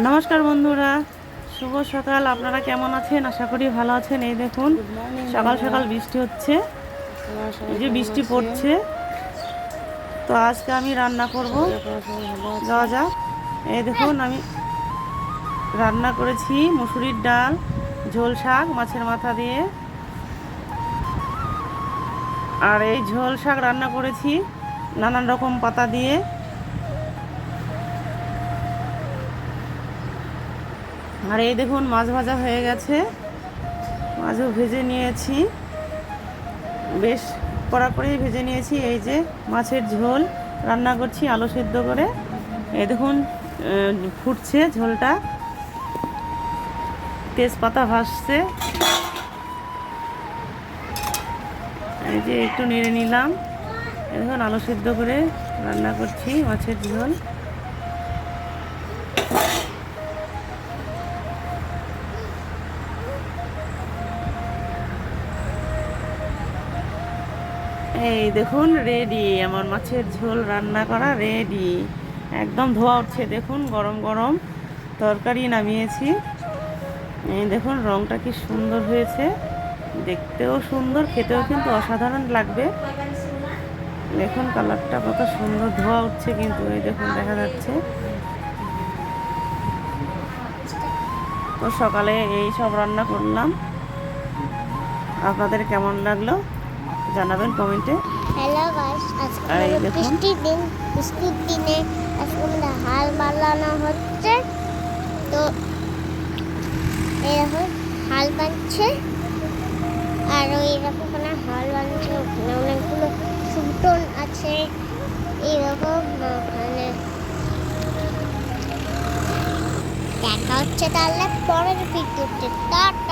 নমস্কার বন্ধুরা, শুভ সকাল। আপনারা কেমন আছেন? আশা করি ভালো আছেন। এই দেখুন সকাল সকাল বৃষ্টি হচ্ছে, এই যে বৃষ্টি পড়ছে। তো আজকে আমি রান্না করব, যাওয়া যাক। এই দেখুন আমি রান্না করেছি মুসুরির ডাল, ঝোল শাক মাছের মাথা দিয়ে। আর এই ঝোল শাক রান্না করেছি নানান রকম পাতা দিয়ে। আর এই দেখুন মাছ ভাজা হয়ে গেছে, মাছও ভেজে নিয়েছি, বেশ কড়া করেই ভেজে নিয়েছি। এই যে মাছের ঝোল রান্না করছি আলু সেদ্ধ করে। এই দেখুন ফুটছে ঝোলটা, তেজপাতা ভাসছে। এই যে একটু নেড়ে নিলাম। এই দেখুন আলু সেদ্ধ করে রান্না করছি মাছের ঝোল। এই দেখুন রেডি, আমার মাছের ঝোল রান্না করা রেডি। একদম ধোয়া উঠছে, দেখুন গরম গরম তরকারি নামিয়েছি। এই দেখুন রংটা কি সুন্দর হয়েছে, দেখতেও সুন্দর, খেতেও কিন্তু অসাধারণ লাগবে। দেখুন কালারটা কত সুন্দর, ধোয়া উঠছে কিন্তু, এই দেখুন দেখা যাচ্ছে। তো সকালে এই সব রান্না করলাম, আপনাদের কেমন লাগলো জানাবেন কমেন্টে। হ্যালো গাইস, আজকে আর এই হলো দেখুন বৃষ্টির দিন। বৃষ্টির দিনে আজকে আমাদের হাল বানানো হচ্ছে। তো এরকম হাল বানছে, আর এরকম ওখানে হাল বানছে, ওখানে অনেকগুলো সুটন আছে এইরকম। ওখানে দেখা হচ্ছে তাহলে পরের ভিডিওতে। টাটা।